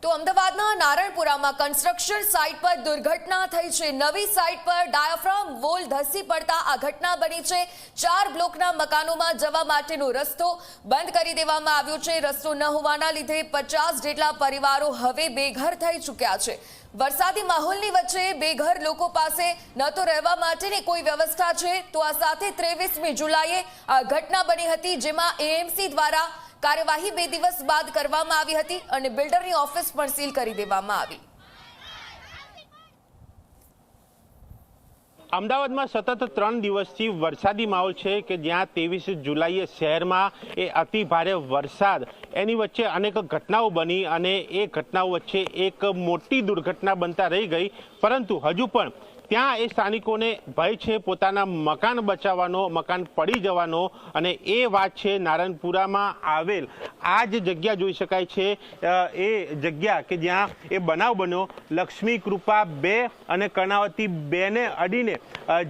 તો અમદાવાદના નારણપુરામાં construction site પર દુર્ઘટના થઈ છે। નવી સાઇટ પર ડાયાફ્રામ વોલ ધસી પડતા આ ઘટના બની છે। 4 બ્લોકના મકાનોમાં જવા માટેનો રસ્તો બંધ કરી દેવામાં આવ્યો છે। રસ્તો ન હોવાના લીધે 50 જેટલા પરિવારો હવે બેઘર થઈ ચૂક્યા છે। વરસાદી માહોલની વચ્ચે બેઘર લોકો પાસે ન તો રહેવા માટેની કોઈ વ્યવસ્થા છે તો આ સાથે 23મી જુલાઈએ આ ઘટના બની હતી, જેમાં એએમસી દ્વારા કાર્યવાહી 2 દિવસ બાદ કરવામાં આવી હતી અને બિલ્ડરની ઓફિસ પણ સીલ કરી દેવામાં આવી। અમદાવાદમાં સતત 3 દિવસથી વરસાદી માહોલ છે કે જ્યાં 23 જુલાઈએ શહેરમાં એ અતિ ભારે વરસાદ એની વચ્ચે અનેક ઘટનાઓ બની અને એ ઘટનાઓ વચ્ચે એક મોટી દુર્ઘટના બનતા રહી ગઈ, પરંતુ હજુ પણ ત્યાં એ સ્થાનિકોને ભય છે પોતાના મકાન બચાવવાનો, મકાન પડી જવાનો, અને એ વાત છે નારણપુરામાં આવેલ આ જ જગ્યા જોઈ શકાય છે। એ જગ્યા કે જ્યાં એ બનાવ બન્યો, લક્ષ્મી કૃપા 2 અને કર્ણાવતી 2 ને અડીને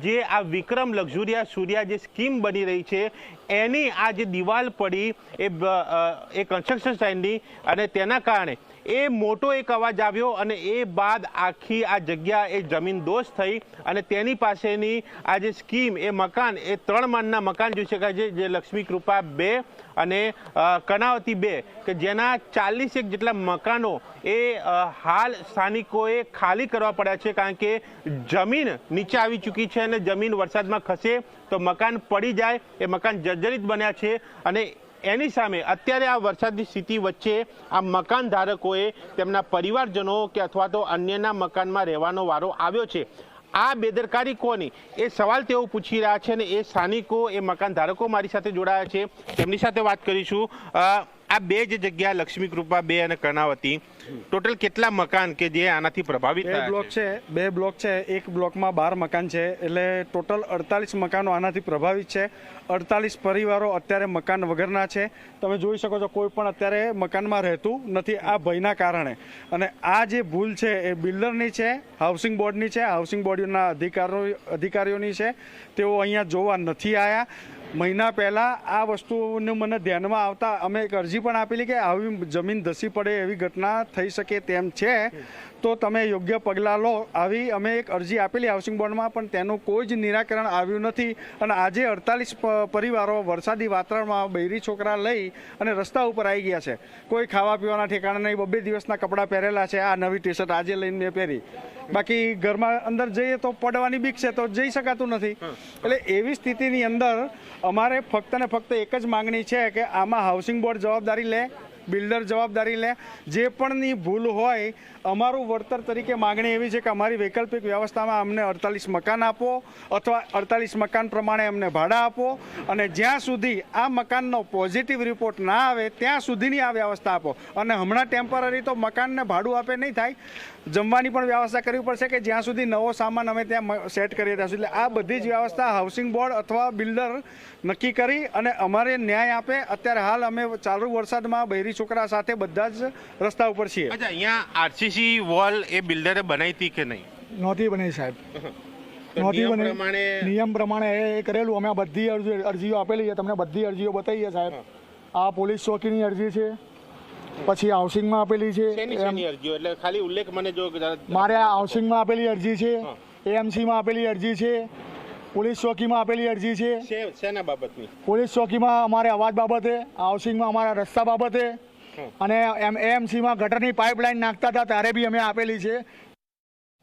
જે આ વિક્રમ લક્ઝુરિયા સૂર્યા જે સ્કીમ બની રહી છે એની આ જે દિવાલ પડી એ કન્સ્ટ્રક્શન સાઇટની, અને તેના કારણે એ મોટો એક અવાજ આવ્યો અને એ બાદ આખી આ જગ્યા એ જમીન દોષ થઈ અને તેની પાસેની આ જે સ્કીમ એ મકાન એ 3 માળના મકાન જોઈ શકાય છે, જે લક્ષ્મી કૃપા 2 અને કર્ણાવતી 2 કે જેના 41 જેટલા મકાનો એ હાલ સ્થાનિકોએ ખાલી કરવા પડ્યા છે, કારણ કે જમીન નીચે આવી ચૂકી છે અને જમીન વરસાદમાં ખસે તો મકાન પડી જાય, એ મકાન જર્જરિત બન્યા છે। અને એની સામે અત્યારે આ વરસાદની સ્થિતિ વચ્ચે આ મકાન ધારકોએ તેમના પરિવારજનો કે અથવા તો અન્યના મકાનમાં રહેવાનો વારો આવ્યો છે। આ બેદરકારી કોની એ સવાલ તેઓ પૂછી રહ્યા છે અને એ સ્થાનિકો, એ મકાન ધારકો મારી સાથે જોડાયા છે, તેમની સાથે વાત કરીશું। આ 2 જે જગ્યા લક્ષ્મી કૃપા 2 અને કર્ણાવતી, ટોટલ કેટલા મકાન કે જે આનાથી પ્રભાવિત થયા છે? 2 બ્લોક છે, એક બ્લોકમાં 12 મકાન છે, એટલે ટોટલ 48 મકાનો આનાથી પ્રભાવિત છે। 48 પરિવારો અત્યારે મકાન વગરના છે। તમે જોઈ શકો છો કોઈ પણ અત્યારે મકાનમાં રહેતું નથી આ ભયના કારણે। અને આ જે ભૂલ છે એ બિલ્ડરની છે, હાઉસિંગ બોર્ડની છે, હાઉસિંગ બોર્ડના અધિકારીઓની છે। તેઓ અહીંયા જોવા નથી આવ્યા। મહિના પહેલાં આ વસ્તુનું મને ધ્યાનમાં આવતા અમે એક અરજી પણ આપેલી કે આવી જમીન ધસી પડે એવી ઘટના થઈ શકે તેમ છે તો તમે યોગ્ય પગલાં લો, આવી અમે એક અરજી આપેલી હાઉસિંગ બોર્ડમાં, પણ તેનું કોઈ જ નિરાકરણ આવ્યું નથી। અને આજે 48 પરિવારો વરસાદી વાતાવરણમાં બૈરી છોકરા લઈ અને રસ્તા ઉપર આવી ગયા છે। કોઈ ખાવા પીવાના ઠેકાણા નહીં, 2 દિવસના કપડાં પહેરેલા છે, આ નવી ટી શર્ટ આજે લઈને મેં પહેરી, બાકી ઘરમાં અંદર જઈએ તો પડવાની બીક છે તો જઈ શકાતું નથી। એટલે એવી સ્થિતિની અંદર અમારે ફક્ત ને ફક્ત એક જ માંગણી છે કે આમાં હાઉસિંગ બોર્ડ જવાબદારી લે, બિલ્ડર જવાબદારી લે, જે પણની ભૂલ હોય અમારું વળતર તરીકે માંગણી એવી છે કે અમારી વૈકલ્પિક વ્યવસ્થામાં અમને 48 મકાન આપો અથવા 48 મકાન પ્રમાણે અમને ભાડા આપો, અને જ્યાં સુધી આ મકાનનો પોઝિટિવ રિપોર્ટ ના આવે ત્યાં સુધીની આ વ્યવસ્થા આપો। અને હમણાં ટેમ્પરરી તો મકાનને ભાડું આપે નહીં થાય, જમવાની પણ વ્યવસ્થા કરવી પડશે કે જ્યાં સુધી નવો સામાન અમે ત્યાં સેટ કરીએ ત્યાં સુધી। એટલે આ બધી જ વ્યવસ્થા હાઉસિંગ બોર્ડ અથવા બિલ્ડર નક્કી કરી અને અમારે ન્યાય આપે। અત્યારે હાલ અમે ચાલુ વરસાદમાં બૈરી છોકરા સાથે બધા જ રસ્તા ઉપર છીએ। અચ્છા, અહીંયા આરસીસી વોલ એ બિલ્ડરે બનાવી હતી કે નહીં? નહોતી બની સાહેબ, નહોતી બની। નિયમ પ્રમાણે એ કરેલું। અમે બધી અરજીઓ આપેલી છે, તમને બધી અરજીઓ બતાવીએ સાહેબ। આ પોલીસ ચોકીની અરજી છે, પછી હાઉસિંગમાં આપેલી છે, એટલે ખાલી ઉલ્લેખ મને જો મારે આ હાઉસિંગમાં આપેલી અરજી છે, એએમસીમાં આપેલી અરજી છે, પોલીસ ચોકીમાં આપેલી અરજી છે। શેના બાબતની? પોલીસ ચોકીમાં અમારે અવાજ બાબતે, હાઉસિંગમાં અમારા રસ્તા બાબતે, અને એએમસીમાં ગટરની પાઇપલાઇન નાખતા હતા ત્યારે બી અમે આપેલી છે